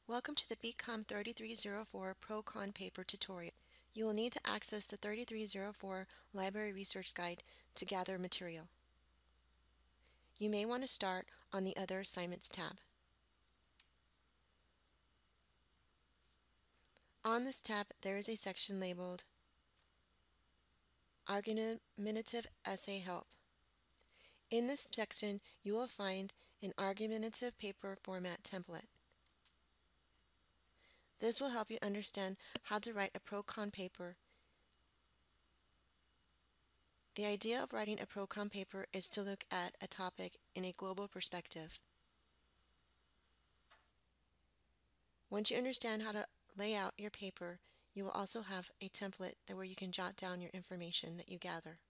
Welcome to the Bcom 3304 Pro-Con paper tutorial. You will need to access the 3304 Library Research Guide to gather material. You may want to start on the Other Assignments tab. On this tab, there is a section labeled Argumentative Essay Help. In this section, you will find an argumentative paper format template. This will help you understand how to write a pro-con paper. The idea of writing a pro-con paper is to look at a topic in a global perspective. Once you understand how to lay out your paper, you will also have a template where you can jot down your information that you gather.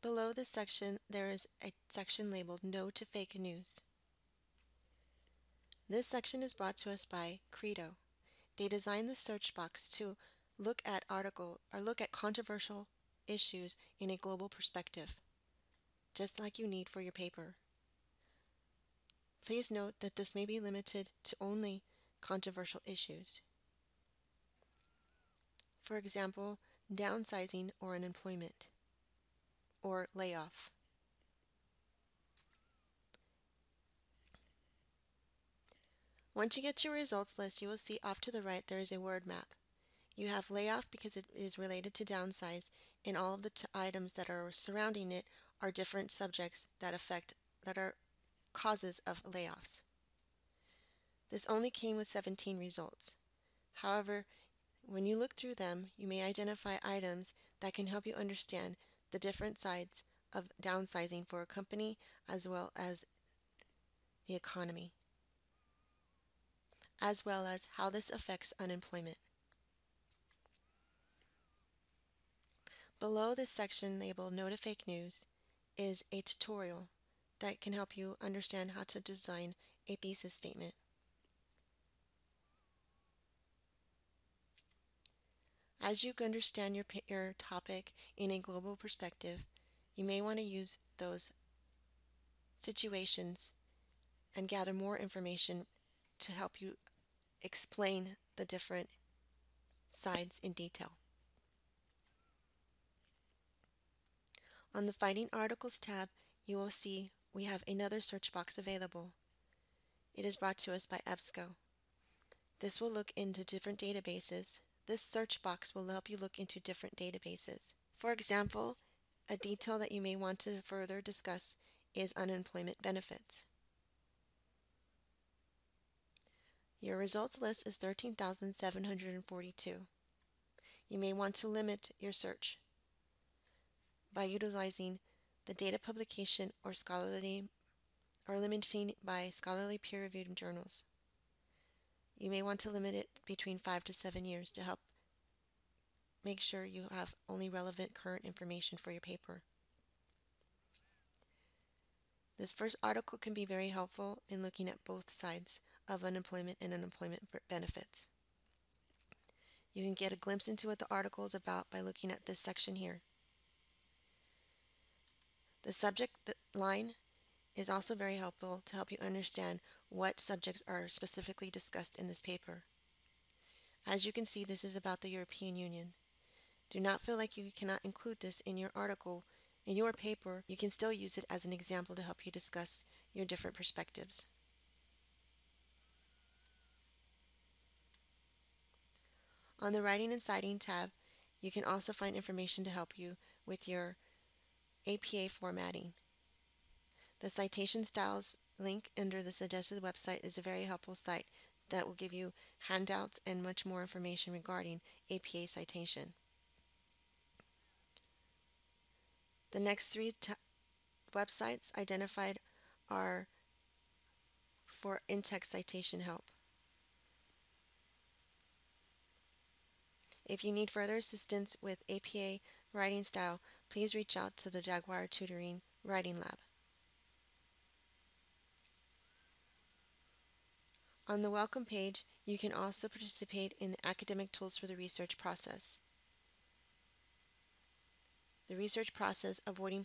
Below this section, there is a section labeled No to Fake News. This section is brought to us by Credo. They designed the search box to look at controversial issues in a global perspective, just like you need for your paper. Please note that this may be limited to only controversial issues. For example, downsizing or unemployment, or layoff. Once you get to your results list, you will see off to the right there is a word map. You have layoff because it is related to downsize, and all of the items that are surrounding it are different subjects that are causes of layoffs. This only came with 17 results. However, when you look through them, you may identify items that can help you understand the different sides of downsizing for a company as well as the economy, as well as how this affects unemployment. Below this section labeled No to Fake News is a tutorial that can help you understand how to design a thesis statement. As you understand your topic in a global perspective, you may want to use those situations and gather more information to help you explain the different sides in detail. On the Finding Articles tab, you will see we have another search box available. It is brought to us by EBSCO. This will look into different databases. This search box will help you look into different databases. For example, a detail that you may want to further discuss is unemployment benefits. Your results list is 13,742. You may want to limit your search by utilizing the data publication or limiting by scholarly peer-reviewed journals. You may want to limit it between 5 to 7 years to help make sure you have only relevant current information for your paper. This first article can be very helpful in looking at both sides of unemployment and unemployment benefits. You can get a glimpse into what the article is about by looking at this section here. The subject line is also very helpful to help you understand what subjects are specifically discussed in this paper. As you can see, this is about the European Union. Do not feel like you cannot include this in your article, in your paper. You can still use it as an example to help you discuss your different perspectives. On the Writing and Citing tab, you can also find information to help you with your APA formatting. The Citation Styles link under the suggested website is a very helpful site that will give you handouts and much more information regarding APA citation. The next three websites identified are for in-text citation help. If you need further assistance with APA writing style, please reach out to the Jaguar Tutoring Writing Lab. On the Welcome page, you can also participate in the academic tools for the research process. The research process, avoiding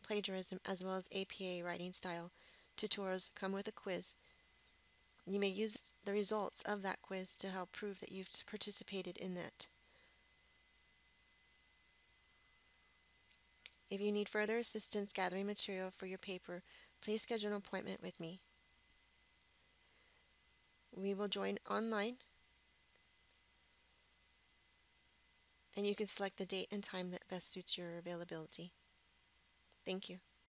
plagiarism, as well as APA writing style. Tutorials come with a quiz. You may use the results of that quiz to help prove that you've participated in it. If you need further assistance gathering material for your paper, please schedule an appointment with me. We will join online, and you can select the date and time that best suits your availability. Thank you.